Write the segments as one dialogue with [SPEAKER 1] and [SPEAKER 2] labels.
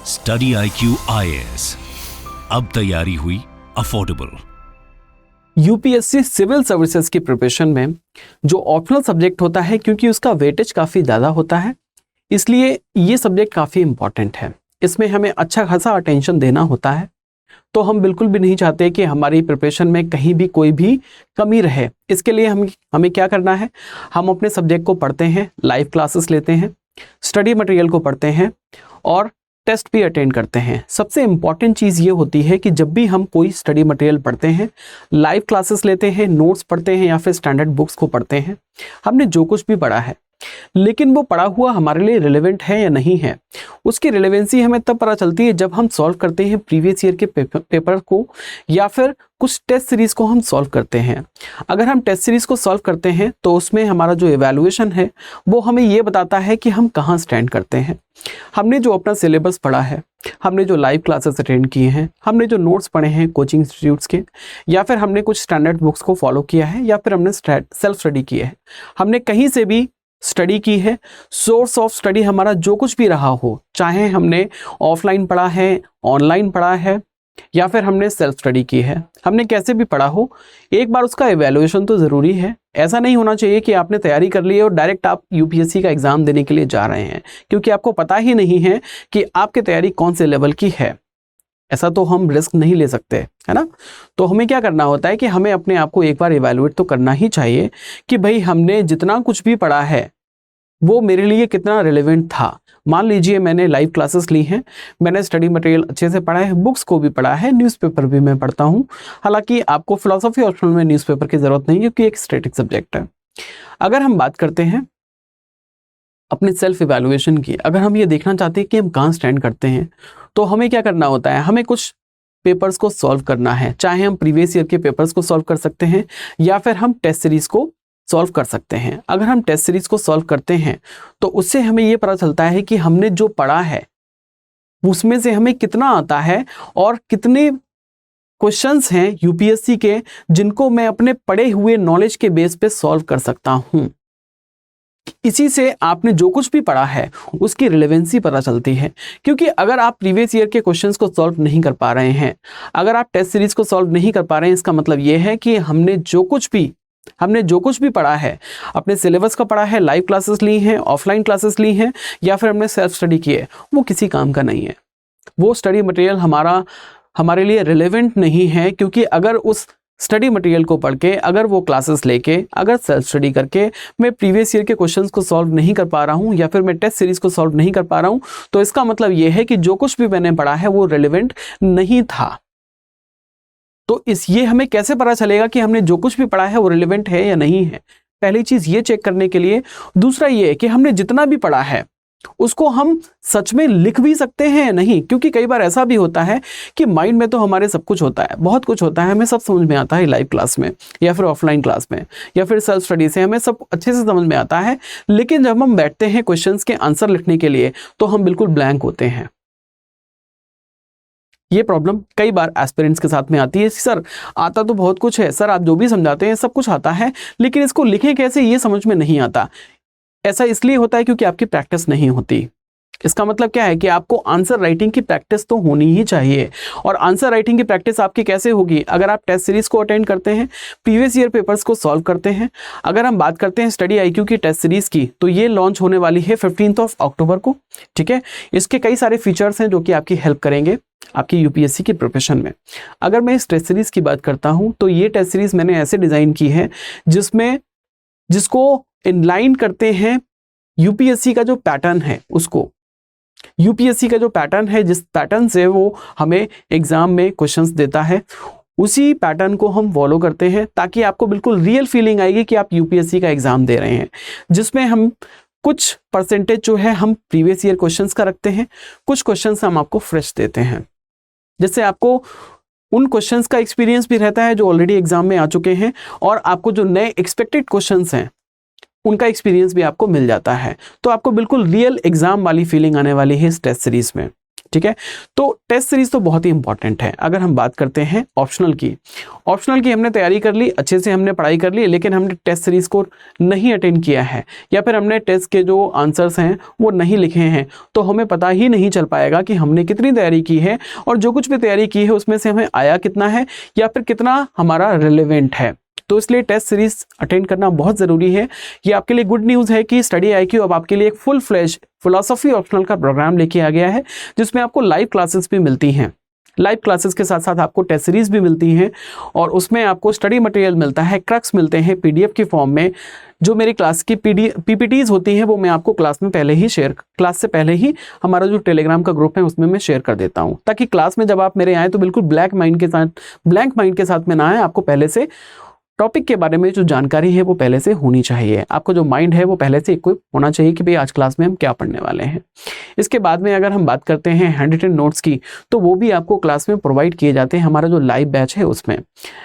[SPEAKER 1] Study IQ IAS, अब तैयारी हुई अफोर्डेबल।
[SPEAKER 2] यूपीएससी सिविल सर्विसेज की प्रिपरेशन में जो ऑप्शनल सब्जेक्ट होता है, क्योंकि उसका वेटेज काफ़ी ज़्यादा होता है, इसलिए ये सब्जेक्ट काफ़ी इम्पॉर्टेंट है। इसमें हमें अच्छा खासा अटेंशन देना होता है। तो हम बिल्कुल भी नहीं चाहते कि हमारी प्रिपरेशन में कहीं भी कोई भी कमी रहे। इसके लिए हमें क्या करना है, हम अपने सब्जेक्ट को पढ़ते हैं, लाइव क्लासेस लेते हैं, स्टडी मटेरियल को पढ़ते हैं और टेस्ट भी अटेंड करते हैं। सबसे इम्पॉर्टेंट चीज़ ये होती है कि जब भी हम कोई स्टडी मटेरियल पढ़ते हैं, लाइव क्लासेस लेते हैं, नोट्स पढ़ते हैं या फिर स्टैंडर्ड बुक्स को पढ़ते हैं, हमने जो कुछ भी पढ़ा है, लेकिन वो पढ़ा हुआ हमारे लिए रिलेवेंट है या नहीं है, उसकी रिलेवेंसी हमें तब पता चलती है जब हम सॉल्व करते हैं प्रीवियस ईयर के पेपर को या फिर कुछ टेस्ट सीरीज को हम सॉल्व करते हैं। अगर हम टेस्ट सीरीज को सॉल्व करते हैं तो उसमें हमारा जो इवैल्यूएशन है वो हमें ये बताता है कि हम कहाँ स्टैंड करते हैं। हमने जो अपना सिलेबस पढ़ा है, हमने जो लाइव क्लासेस अटेंड किए हैं, हमने जो नोट्स पढ़े हैं कोचिंग इंस्टीट्यूट्स के, या फिर हमने कुछ स्टैंडर्ड बुक्स को फॉलो किया है, या फिर हमने सेल्फ स्टडी किया है, हमने कहीं से भी स्टडी की है, सोर्स ऑफ स्टडी हमारा जो कुछ भी रहा हो, चाहे हमने ऑफलाइन पढ़ा है, ऑनलाइन पढ़ा है या फिर हमने सेल्फ स्टडी की है, हमने कैसे भी पढ़ा हो, एक बार उसका इवैल्यूएशन तो ज़रूरी है। ऐसा नहीं होना चाहिए कि आपने तैयारी कर ली है और डायरेक्ट आप यूपीएससी का एग्ज़ाम देने के लिए जा रहे हैं, क्योंकि आपको पता ही नहीं है कि आपकी तैयारी कौन से लेवल की है। ऐसा तो हम रिस्क नहीं ले सकते, है ना। तो हमें क्या करना होता है कि हमें अपने आप को एक बार इवैल्यूएट तो करना ही चाहिए कि भाई हमने जितना कुछ भी पढ़ा है वो मेरे लिए कितना रिलेवेंट था। मान लीजिए मैंने लाइव क्लासेस ली हैं, मैंने स्टडी मटेरियल अच्छे से पढ़ा है, बुक्स को भी पढ़ा है, न्यूज़पेपर भी मैं पढ़ता हूँ। हालांकि आपको फिलॉसफी ऑप्शनल में न्यूज़पेपर की ज़रूरत नहीं है क्योंकि एक स्टैटिक सब्जेक्ट है। अगर हम बात करते हैं अपने सेल्फ इवैल्यूएशन की, अगर हम ये देखना चाहते हैं कि हम कहाँ स्टैंड करते हैं, तो हमें क्या करना होता है, हमें कुछ पेपर्स को सॉल्व करना है। चाहे हम प्रीवियस ईयर के पेपर्स को सॉल्व कर सकते हैं या फिर हम टेस्ट सीरीज को सॉल्व कर सकते हैं। अगर हम टेस्ट सीरीज को सॉल्व करते हैं तो उससे हमें ये पता चलता है कि हमने जो पढ़ा है उसमें से हमें कितना आता है और कितने क्वेश्चंस हैं यूपीएससी के जिनको मैं अपने पढ़े हुए नॉलेज के बेस पे सॉल्व कर सकता हूं। इसी से आपने जो कुछ भी पढ़ा है उसकी रिलेवेंसी पता चलती है। क्योंकि अगर आप प्रीवियस ईयर के क्वेश्चंस को सॉल्व नहीं कर पा रहे हैं, अगर आप टेस्ट सीरीज को सॉल्व नहीं कर पा रहे हैं, इसका मतलब ये है कि हमने जो कुछ भी पढ़ा है, अपने सिलेबस का पढ़ा है, लाइव क्लासेस ली हैं, ऑफलाइन क्लासेस ली हैं या फिर हमने सेल्फ स्टडी की है, वो किसी काम का नहीं है। वो स्टडी मटेरियल हमारे लिए रिलेवेंट नहीं है। क्योंकि अगर उस स्टडी मटेरियल को पढ़ के, अगर वो क्लासेस लेके, अगर सेल्फ स्टडी करके मैं प्रीवियस ईयर के क्वेश्चंस को सॉल्व नहीं कर पा रहा हूँ या फिर मैं टेस्ट सीरीज को सॉल्व नहीं कर पा रहा हूँ, तो इसका मतलब ये है कि जो कुछ भी मैंने पढ़ा है वो रिलेवेंट नहीं था। तो ये हमें कैसे पता चलेगा कि हमने जो कुछ भी पढ़ा है वो रिलेवेंट है या नहीं है? पहली चीज़ ये चेक करने के लिए। दूसरा ये है कि हमने जितना भी पढ़ा है उसको हम सच में लिख भी सकते हैं या नहीं। क्योंकि कई बार ऐसा भी होता है कि माइंड में तो हमारे सब कुछ होता है, बहुत कुछ होता है, हमें सब समझ में आता है लाइव क्लास में या फिर ऑफलाइन क्लास में या फिर सेल्फ स्टडी से हमें सब अच्छे से समझ में आता है, लेकिन जब हम बैठते हैं क्वेश्चंस के आंसर लिखने के लिए तो हम बिल्कुल ब्लैंक होते हैं। ये प्रॉब्लम कई बार एस्पिरेंट्स के साथ में आती है। सर आता तो बहुत कुछ है, सर आप जो भी समझाते हैं सब कुछ आता है, लेकिन इसको लिखें कैसे ये समझ में नहीं आता। ऐसा इसलिए होता है क्योंकि आपकी प्रैक्टिस नहीं होती। इसका मतलब क्या है कि आपको आंसर राइटिंग की प्रैक्टिस तो होनी ही चाहिए। और आंसर राइटिंग की प्रैक्टिस आपकी कैसे होगी? अगर आप टेस्ट सीरीज को अटेंड करते हैं, प्रीवियस ईयर पेपर्स को सॉल्व करते हैं। अगर हम बात करते हैं स्टडी IQ की टेस्ट सीरीज की, तो ये लॉन्च होने वाली है 15 अक्टूबर को, ठीक है। इसके कई सारे फीचर्स हैं जो कि आपकी हेल्प करेंगे आपकी यूपीएससी की प्रिपरेशन में। अगर मैं इस टेस्ट सीरीज की बात करता हूं तो ये टेस्ट सीरीज मैंने ऐसे डिजाइन की है जिसको इनलाइन करते हैं यूपीएससी का जो पैटर्न है उसको। यूपीएससी का जो पैटर्न है, जिस पैटर्न से वो हमें एग्जाम में क्वेश्चंस देता है, उसी पैटर्न को हम फॉलो करते हैं ताकि आपको बिल्कुल रियल फीलिंग आएगी कि आप यूपीएससी का एग्जाम दे रहे हैं। जिसमें हम कुछ परसेंटेज जो है हम प्रीवियस ईयर क्वेश्चंस का रखते हैं, कुछ क्वेश्चंस हम आपको फ्रेश देते हैं, जिससे आपको उन क्वेश्चंस का एक्सपीरियंस भी रहता है जो ऑलरेडी एग्जाम में आ चुके हैं, और आपको जो नए एक्सपेक्टेड क्वेश्चंस हैं उनका एक्सपीरियंस भी आपको मिल जाता है। तो आपको बिल्कुल रियल एग्जाम वाली फीलिंग आने वाली है इस टेस्ट सीरीज में, ठीक है। तो टेस्ट सीरीज तो बहुत ही इंपॉर्टेंट है। अगर हम बात करते हैं ऑप्शनल की हमने तैयारी कर ली, अच्छे से हमने पढ़ाई कर ली, लेकिन हमने टेस्ट सीरीज को नहीं अटेंड किया है या फिर हमने टेस्ट के जो आंसर्स हैं वो नहीं लिखे हैं, तो हमें पता ही नहीं चल पाएगा कि हमने कितनी तैयारी की है और जो कुछ भी तैयारी की है उसमें से हमें आया कितना है या फिर कितना हमारा रिलेवेंट है। तो इसलिए टेस्ट सीरीज अटेंड करना बहुत ज़रूरी है। ये आपके लिए गुड न्यूज़ है कि स्टडी IQ अब आपके लिए एक फुल फ्लैश फिलॉसफी ऑप्शनल का प्रोग्राम लेके आ गया है, जिसमें आपको लाइव क्लासेस भी मिलती हैं। लाइव क्लासेस के साथ साथ आपको टेस्ट सीरीज भी मिलती हैं और उसमें आपको स्टडी मटेरियल मिलता है, क्रक्स मिलते हैं PDF की फॉर्म में। जो मेरी क्लास की PPTs होती हैं वो मैं आपको क्लास से पहले ही हमारा जो टेलीग्राम का ग्रुप है उसमें मैं शेयर कर देता हूँ, ताकि क्लास में जब आप मेरे आए तो बिल्कुल ब्लैंक माइंड के साथ में ना आए। आपको पहले से टॉपिक के बारे में जो जानकारी है वो पहले से होनी चाहिए। आपको जो माइंड है वो पहले से इक्विप होना चाहिए कि भाई आज क्लास में हम क्या पढ़ने वाले हैं। इसके बाद में अगर हम बात करते हैं हैंड रिटन नोट्स की, तो वो भी आपको क्लास में प्रोवाइड किए जाते हैं हमारा जो लाइव बैच है उसमें।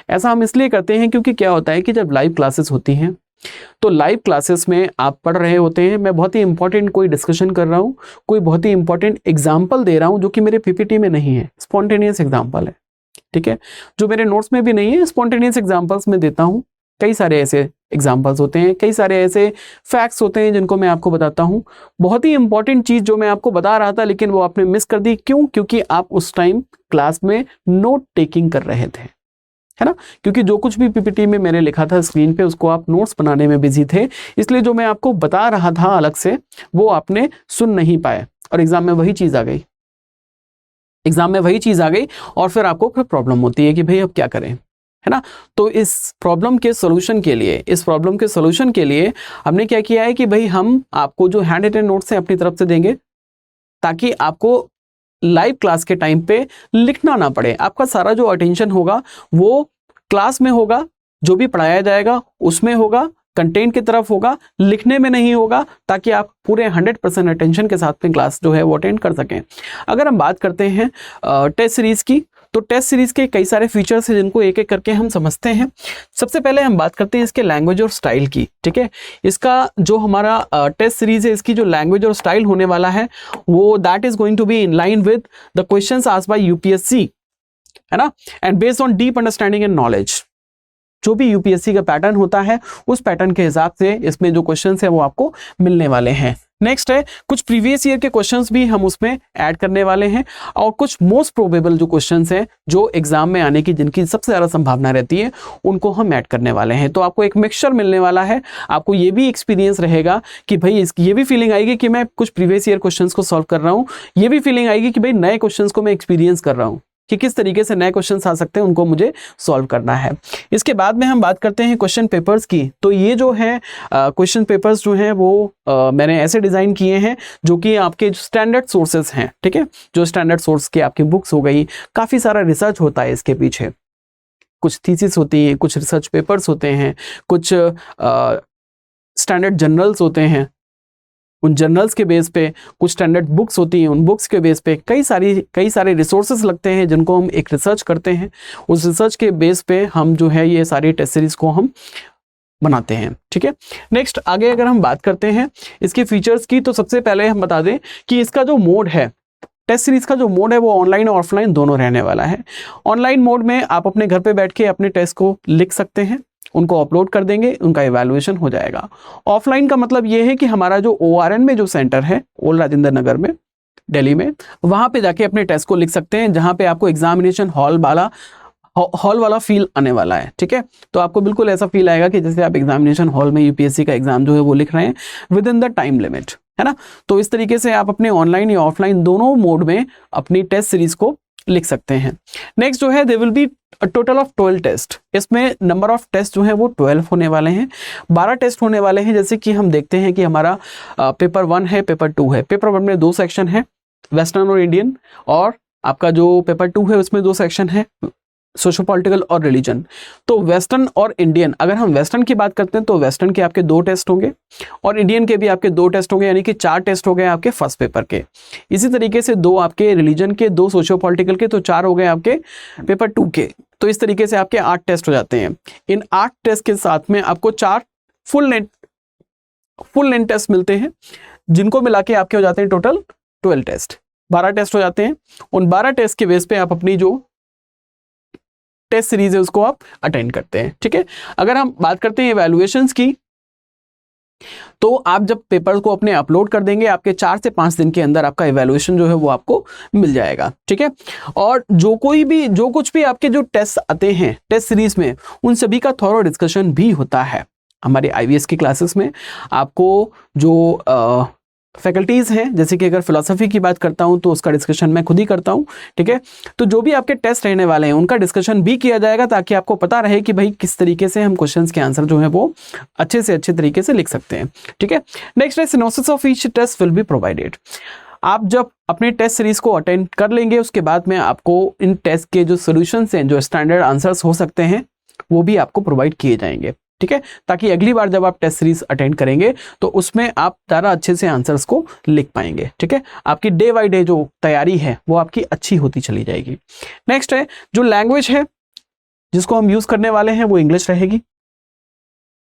[SPEAKER 2] ऐसा हम इसलिए करते हैं क्योंकि क्या होता है कि जब लाइव क्लासेस होती हैं तो लाइव क्लासेस में आप पढ़ रहे होते हैं, मैं बहुत ही इंपॉर्टेंट कोई डिस्कशन कर रहा हूँ, कोई बहुत ही इंपॉर्टेंट एग्जाम्पल दे रहा हूँ जो कि मेरे PPT में नहीं है, स्पॉन्टेनियस एग्जाम्पल है, ठीक है, जो मेरे नोट्स में भी नहीं है, स्पॉन्टेनियस एग्जाम्पल्स में देता हूँ। कई सारे ऐसे एग्जाम्पल्स होते हैं, कई सारे ऐसे फैक्ट्स होते हैं जिनको मैं आपको बताता हूँ। बहुत ही इंपॉर्टेंट चीज़ जो मैं आपको बता रहा था लेकिन वो आपने मिस कर दी, क्यों? क्योंकि आप उस टाइम क्लास में नोट टेकिंग कर रहे थे, है ना, क्योंकि जो कुछ भी PPT में मैंने लिखा था स्क्रीन पे उसको आप नोट्स बनाने में बिजी थे, इसलिए जो मैं आपको बता रहा था अलग से वो आपने सुन नहीं पाए और एग्जाम में वही चीज़ आ गई और फिर आपको फिर प्रॉब्लम होती है कि भाई अब क्या करें, है ना। तो इस प्रॉब्लम के सॉल्यूशन के लिए हमने क्या किया है कि भाई हम आपको जो हैंड रिटन नोट्स हैं अपनी तरफ से देंगे, ताकि आपको लाइव क्लास के टाइम पे लिखना ना पड़े। आपका सारा जो अटेंशन होगा वो क्लास में होगा, जो भी पढ़ाया जाएगा उसमें होगा, कंटेंट की तरफ होगा, लिखने में नहीं होगा, ताकि आप पूरे 100% अटेंशन के साथ में क्लास जो है वो अटेंड कर सकें। अगर हम बात करते हैं टेस्ट सीरीज की, तो टेस्ट सीरीज के कई सारे फीचर्स हैं जिनको एक एक करके हम समझते हैं। सबसे पहले हम बात करते हैं इसके लैंग्वेज और स्टाइल की, ठीक है। इसका जो हमारा टेस्ट सीरीज है, इसकी जो लैंग्वेज और स्टाइल होने वाला है वो that is going to be in line with the questions asked by UPSC, है ना, and based on deep understanding and knowledge. जो भी UPSC का पैटर्न होता है उस पैटर्न के हिसाब से इसमें जो क्वेश्चंस है वो आपको मिलने वाले हैं। नेक्स्ट है कुछ प्रीवियस ईयर के क्वेश्चंस भी हम उसमें ऐड करने वाले हैं और कुछ मोस्ट प्रोबेबल जो क्वेश्चंस हैं जो एग्जाम में आने की जिनकी सबसे ज़्यादा संभावना रहती है उनको हम ऐड करने वाले हैं। तो आपको एक मिक्सचर मिलने वाला है। आपको ये भी एक्सपीरियंस रहेगा कि भाई इसकी ये भी फीलिंग आएगी कि मैं कुछ प्रीवियस ईयर क्वेश्चंस को सॉल्व कर रहा हूँ, ये भी फीलिंग आएगी कि भाई नए क्वेश्चंस को मैं एक्सपीरियंस कर रहा हूँ कि किस तरीके से नए क्वेश्चंस आ सकते हैं, उनको मुझे सॉल्व करना है। इसके बाद में हम बात करते हैं क्वेश्चन पेपर्स की। तो ये जो है क्वेश्चन पेपर्स जो हैं वो मैंने ऐसे डिज़ाइन किए हैं जो कि आपके स्टैंडर्ड सोर्सेज हैं, ठीक है, जो स्टैंडर्ड सोर्स की आपकी बुक्स हो गई, काफ़ी सारा रिसर्च होता है इसके पीछे, कुछ थीसिस होती हैं, कुछ रिसर्च पेपर्स होते हैं, कुछ स्टैंडर्ड जर्नल्स होते हैं, उन जर्नल्स के बेस पे कुछ स्टैंडर्ड बुक्स होती हैं, उन बुक्स के बेस पे कई सारे रिसोर्सेज लगते हैं जिनको हम एक रिसर्च करते हैं। उस रिसर्च के बेस पे हम जो है ये सारी टेस्ट सीरीज को हम बनाते हैं, ठीक है। नेक्स्ट आगे अगर हम बात करते हैं इसके फीचर्स की, तो सबसे पहले हम बता दें कि इसका जो मोड है, टेस्ट सीरीज का जो मोड है वो ऑनलाइन और ऑफलाइन दोनों रहने वाला है। ऑनलाइन मोड में आप अपने घर पे बैठ के अपने टेस्ट को लिख सकते हैं, उनको अपलोड कर देंगे, उनका इवैल्यूएशन हो जाएगा। ऑफलाइन का मतलब ये है कि हमारा जो ORN में जो सेंटर है, ओल्ड राजेंद्र नगर में, दिल्ली में, वहाँ पे जाके अपने टेस्ट को लिख सकते हैं, जहाँ पे आपको एग्जामिनेशन हॉल वाला फील आने वाला है, ठीक है। तो आपको बिल्कुल ऐसा फील आएगा कि जैसे आप एग्जामिनेशन हॉल में UPSC का एग्जाम जो है वो लिख रहे हैं with in the time limit, है ना। तो इस तरीके से आप अपने ऑनलाइन या ऑफलाइन दोनों मोड में अपनी टेस्ट सीरीज को लिख सकते हैं। नेक्स्ट जो है there will be total of 12 test. इसमें नंबर ऑफ टेस्ट जो है वो 12 होने वाले हैं, 12 टेस्ट होने वाले हैं। जैसे कि हम देखते हैं कि हमारा पेपर 1 है, पेपर 2 है। पेपर 1 में 2 सेक्शन है, वेस्टर्न और इंडियन, और आपका जो पेपर 2 है उसमें 2 सेक्शन है, सोशो पॉलिटिकल और रिलीजन। तो वेस्टर्न और इंडियन, अगर हम वेस्टर्न की बात करते हैं तो वेस्टर्न के आपके 2 टेस्ट होंगे और इंडियन के भी आपके 2 टेस्ट होंगे, यानी कि 4 टेस्ट हो गए आपके फर्स्ट पेपर के। इसी तरीके से 2 आपके रिलीजन के, 2 सोशो पॉलिटिकल के, तो 4 हो गए आपके पेपर 2 के। तो इस तरीके से आपके 8 टेस्ट हो जाते हैं। इन 8 टेस्ट के साथ में आपको 4 फुल लेंथ टेस्ट मिलते हैं, जिनको मिला के आपके हो जाते हैं टोटल 12 टेस्ट। 12 टेस्ट हो जाते हैं। उन 12 टेस्ट के बेस पे आप अपनी जो टेस्ट सीरीज है उसको आप अटेंड करते हैं, ठीक है। अगर हम बात करते हैं इवैल्यूएशंस की, तो आप जब पेपर को अपने अपलोड कर देंगे, आपके 4 से 5 दिन के अंदर आपका इवैल्यूएशन जो है वो आपको मिल जाएगा, ठीक है। और जो कुछ भी आपके जो टेस्ट आते हैं टेस्ट सीरीज में, उन सभी का थॉरो डिस्कशन भी होता है हमारे IVS की क्लासेस में। आपको जो फैकल्टीज़ हैं, जैसे कि अगर फिलॉसफी की बात करता हूं तो उसका डिस्कशन मैं खुद ही करता हूं, ठीक है। तो जो भी आपके टेस्ट रहने वाले हैं उनका डिस्कशन भी किया जाएगा, ताकि आपको पता रहे कि भाई किस तरीके से हम क्वेश्चंस के आंसर जो है वो अच्छे से अच्छे तरीके से लिख सकते हैं, ठीक है। नेक्स्ट है synopsis of each test will be provided. आप जब अपने टेस्ट सीरीज को अटेंड कर लेंगे, उसके बाद में आपको इन टेस्ट के जो सोल्यूशंस हैं, जो स्टैंडर्ड आंसर्स हो सकते हैं, वो भी आपको प्रोवाइड किए जाएंगे, ठीक है। ताकि अगली बार जब आप टेस्ट सीरीज अटेंड करेंगे तो उसमें आप ज़्यादा अच्छे से आंसर्स को लिख पाएंगे, ठीक है। आपकी डे बाय डे जो तैयारी है वो आपकी अच्छी होती चली जाएगी। नेक्स्ट है जो लैंग्वेज है जिसको हम यूज़ करने वाले हैं वो इंग्लिश रहेगी।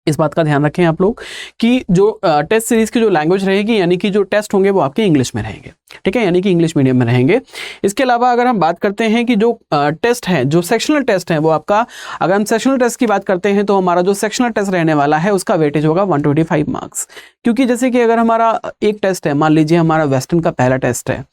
[SPEAKER 2] इस बात का ध्यान रखें आप लोग कि जो टेस्ट सीरीज की जो लैंग्वेज रहेगी, यानी कि जो टेस्ट होंगे वो आपके इंग्लिश में रहेंगे, ठीक है, यानी कि इंग्लिश मीडियम में रहेंगे। इसके अलावा अगर हम बात करते हैं कि जो टेस्ट है, जो सेक्शनल टेस्ट है, वो आपका, अगर हम सेक्शनल टेस्ट की बात करते हैं तो हमारा जो सेक्शनल टेस्ट रहने वाला है उसका वेटेज होगा 125 मार्क्स। क्योंकि जैसे कि अगर हमारा एक टेस्ट है, मान लीजिए हमारा वेस्टर्न का पहला टेस्ट है,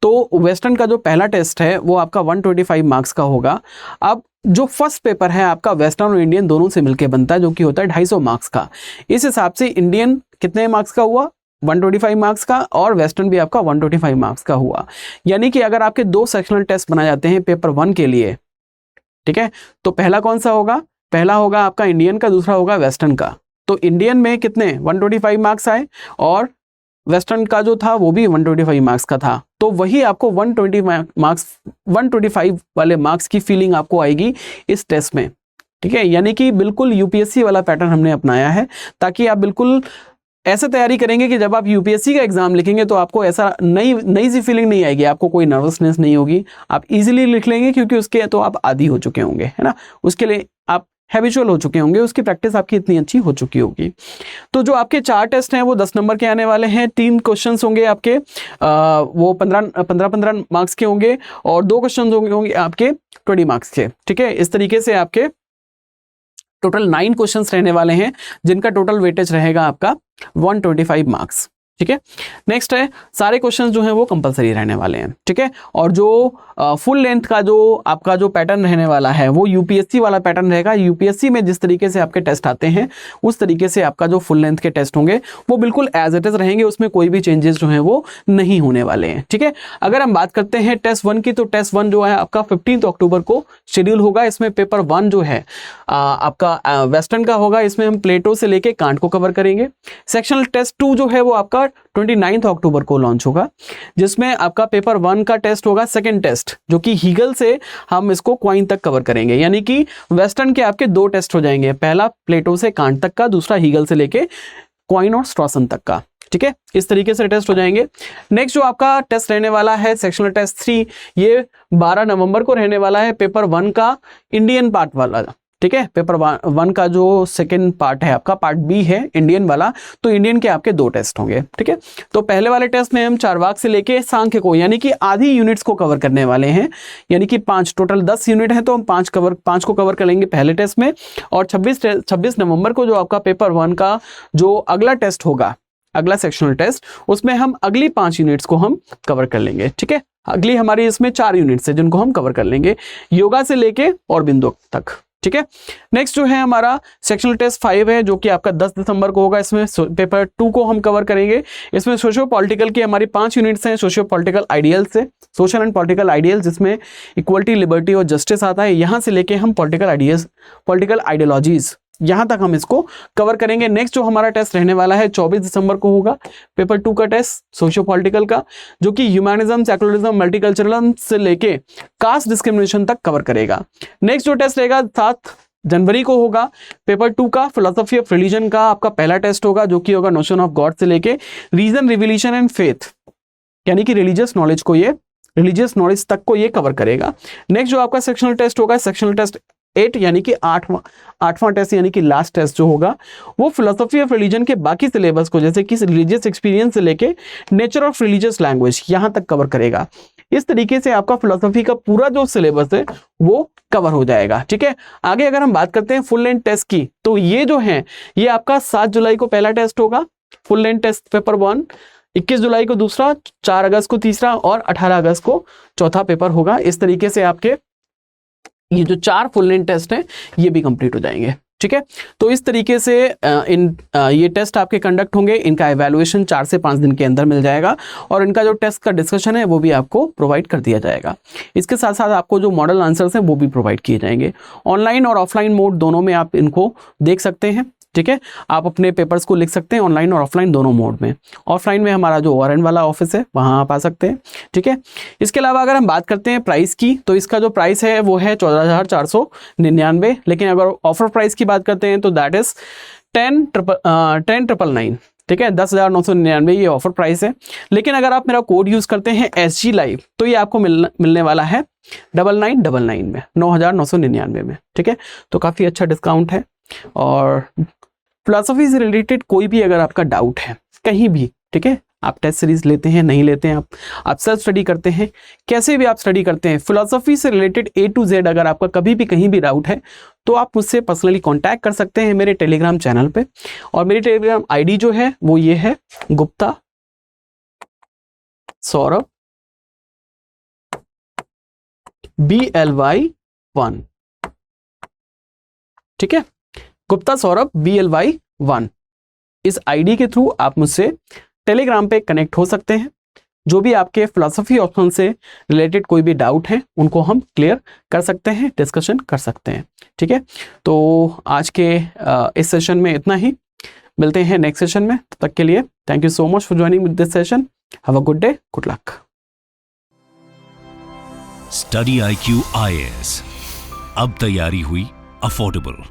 [SPEAKER 2] तो वेस्टर्न का जो पहला टेस्ट है वो आपका 125 मार्क्स का होगा। अब जो फर्स्ट पेपर है आपका वेस्टर्न और इंडियन दोनों से मिलकर बनता है, जो कि होता है 250 मार्क्स का। इस हिसाब से इंडियन कितने मार्क्स का हुआ, 125 मार्क्स का, और वेस्टर्न भी आपका 125 मार्क्स का हुआ। यानी कि अगर आपके 2 सेक्शनल टेस्ट बनाए जाते हैं पेपर 1 के लिए, ठीक है, तो पहला कौन सा होगा, पहला होगा आपका इंडियन का, दूसरा होगा वेस्टर्न का। तो इंडियन में कितने 125 मार्क्स आए, और वेस्टर्न का जो था वो भी 125 मार्क्स का था। तो वही आपको 125 वाले मार्क्स की फीलिंग आपको आएगी इस टेस्ट में, ठीक है। यानी कि बिल्कुल यूपीएससी वाला पैटर्न हमने अपनाया है, ताकि आप बिल्कुल ऐसे तैयारी करेंगे कि जब आप यूपीएससी का एग्जाम लिखेंगे तो आपको ऐसा नई सी फीलिंग नहीं आएगी, आपको कोई नर्वसनेस नहीं होगी, आप इजीली लिख लेंगे, क्योंकि उसके तो आप आदी हो चुके होंगे, है ना, उसके लिए आप हैबिचुअल हो चुके होंगे, उसकी प्रैक्टिस आपकी इतनी अच्छी हो चुकी होगी। तो जो आपके 4 टेस्ट हैं वो 10 नंबर के आने वाले हैं। 3 क्वेश्चंस होंगे आपके वो 15 मार्क्स के होंगे, और 2 क्वेश्चंस होंगे आपके 20 मार्क्स के, ठीक है। इस तरीके से आपके टोटल 9 क्वेश्चंस रहने वाले हैं, जिनका टोटल वेटेज रहेगा आपका 125 मार्क्स, ठीक है। नेक्स्ट है सारे क्वेश्चंस जो हैं वो कंपलसरी रहने वाले हैं, ठीक है। और जो फुल लेंथ का जो आपका जो पैटर्न रहने वाला है वो यूपीएससी वाला पैटर्न रहेगा। यूपीएससी में जिस तरीके से आपके टेस्ट आते हैं उस तरीके से आपका जो फुल लेंथ के टेस्ट होंगे वो बिल्कुल एज इट इज रहेंगे, उसमें कोई भी चेंजेस जो हैं वो नहीं होने वाले हैं, ठीक है। अगर हम बात करते हैं टेस्ट 1 की, तो टेस्ट 1 जो है आपका 15 अक्टूबर को शेड्यूल होगा। इसमें पेपर 1 जो है आपका वेस्टर्न का होगा, इसमें हम प्लेटो से लेके कांट को कवर करेंगे। सेक्शनल टेस्ट 2 जो है वो आपका 29 अक्टूबर को लॉन्च होगा, जिसमें आपका पेपर 1 का टेस्ट होगा सेकंड टेस्ट, जो कि हीगल से हम इसको क्वाइन तक कवर करेंगे। यानी कि वेस्टर्न के आपके 2 टेस्ट हो जाएंगे, पहला प्लेटो से कांट तक का, दूसरा हीगल से लेके क्वाइन और स्ट्रॉसन तक का, ठीक है। इस तरीके से टेस्ट हो जाएंगे। नेक्स्ट जो आपका टेस्ट रहने वाला है सेक्शनल टेस्ट 3, ये 12 नवंबर को रहने वाला है, पेपर 1 का इंडियन पार्ट वाला, ठीक है। पेपर 1 का जो सेकंड पार्ट है आपका, पार्ट बी है इंडियन वाला, तो इंडियन के आपके 2 टेस्ट होंगे, ठीक है। तो पहले वाले टेस्ट में हम चारवाक से लेके सांख्य को, यानी कि आधी यूनिट्स को कवर करने वाले हैं, यानी कि 5 टोटल 10 यूनिट है, तो हम 5 को कवर कर लेंगे पहले टेस्ट में। और 26 नवंबर को जो आपका पेपर 1 का जो अगला टेस्ट होगा, अगला सेक्शनल टेस्ट, उसमें हम अगली 5 यूनिट्स को हम कवर कर लेंगे, ठीक है। अगली हमारी इसमें 4 यूनिट्स है जिनको हम कवर कर लेंगे, योगा से लेके और बिंदु तक, ठीक है। नेक्स्ट जो है हमारा सेक्शनल टेस्ट 5 है, जो कि आपका 10 दिसंबर को होगा। इसमें पेपर 2 को हम कवर करेंगे। इसमें सोशियो पॉलिटिकल की हमारी 5 यूनिट्स हैं, सोशियो पॉलिटिकल आइडियल्स से, सोशल एंड पॉलिटिकल आइडियल्स, जिसमें इक्वलिटी, लिबर्टी और जस्टिस आता है। यहाँ से लेके हम पॉलिटिकल आइडियोलॉजीज, यहाँ तक हम इसको कवर करेंगे। नेक्स्ट जो हमारा टेस्ट रहने वाला है 24 दिसंबर को होगा, पेपर 2 का टेस्ट सोशियो पॉलिटिकल का, जो कि ह्यूमैनिज्म, सेकुलरिज्म, मल्टीकल्चरलिज्म से लेके कास्ट डिस्क्रिमिनेशन तक कवर करेगा। नेक्स्ट जो टेस्ट रहेगा 7 जनवरी को होगा, पेपर 2 का फिलोसफी ऑफ रिलीजन का आपका पहला टेस्ट होगा, जो कि होगा नोशन ऑफ गॉड से लेके रीजन, रिविलेशन एंड फेथ, यानी कि रिलीजियस नॉलेज को, ये रिलीजियस नॉलेज तक को ये कवर करेगा। नेक्स्ट जो आपका सेक्शनल टेस्ट होगा, सेक्शनल टेस्ट 8 यानी कि आठवां टेस्ट यानी कि लास्ट टेस्ट जो होगा वो फिलोसफी ऑफ रिलीजन के बाकी सिलेबस को, जैसे कि रिलीजियस एक्सपीरियंस से लेके नेचर ऑफ रिलीजियस लैंग्वेज यहाँ तक कवर करेगा। इस तरीके से आपका फिलोसफी का पूरा जो सिलेबस है वो कवर हो जाएगा। ठीक है, आगे अगर हम बात करते हैं फुल लेंथ टेस्ट की, तो ये जो है ये आपका 7 जुलाई को पहला टेस्ट होगा, फुल लेंथ टेस्ट पेपर 1, 21 जुलाई को दूसरा, 4 अगस्त को तीसरा और 18 अगस्त को चौथा पेपर होगा। इस तरीके से आपके ये जो 4 फुल लेंथ टेस्ट हैं ये भी कंप्लीट हो जाएंगे। ठीक है, तो इस तरीके से ये टेस्ट आपके कंडक्ट होंगे। इनका एवेल्युएशन 4 से 5 दिन के अंदर मिल जाएगा और इनका जो टेस्ट का डिस्कशन है वो भी आपको प्रोवाइड कर दिया जाएगा। इसके साथ साथ आपको जो मॉडल आंसर्स हैं वो भी प्रोवाइड किए जाएंगे। ऑनलाइन और ऑफलाइन मोड दोनों में आप इनको देख सकते हैं। ठीक है, आप अपने पेपर्स को लिख सकते हैं ऑनलाइन और ऑफलाइन दोनों मोड में। ऑफलाइन में हमारा जो ORN वाला ऑफिस है वहाँ आप आ सकते हैं। ठीक है, इसके अलावा अगर हम बात करते हैं प्राइस की, तो इसका जो प्राइस है वो है 14,499, लेकिन अगर ऑफर प्राइस की बात करते हैं तो दैट इज 10,999। ठीक है, 10,999 ये ऑफर प्राइस है। लेकिन अगर आप मेरा कोड यूज करते हैं SG Live तो ये आपको मिलने वाला है 9999 में, 9,999 में। ठीक है, तो काफ़ी अच्छा डिस्काउंट है। और फिलॉसफी से रिलेटेड कोई भी अगर आपका डाउट है कहीं भी, ठीक है, आप टेस्ट सीरीज लेते हैं नहीं लेते हैं, आप सेल्फ स्टडी करते हैं, कैसे भी आप स्टडी करते हैं, फिलॉसफी से रिलेटेड A to Z अगर आपका कभी भी कहीं भी डाउट है तो आप मुझसे पर्सनली कांटेक्ट कर सकते हैं मेरे टेलीग्राम चैनल पे। और मेरी टेलीग्राम ID जो है वो ये है, गुप्ता सौरभ BLY1। ठीक है, गुप्ता सौरभ BLY1, इस ID के थ्रू आप मुझसे टेलीग्राम पे कनेक्ट हो सकते हैं। जो भी आपके फिलॉसफी ऑप्शन से रिलेटेड कोई भी डाउट है उनको हम क्लियर कर सकते हैं, डिस्कशन कर सकते हैं। ठीक है, तो आज के इस सेशन में इतना ही, मिलते हैं नेक्स्ट सेशन में। तब तक के लिए thank you so much for joining this session. Have a good day, good luck.
[SPEAKER 1] Study IQ IAS, अब तैयारी हुई अफोर्डेबल।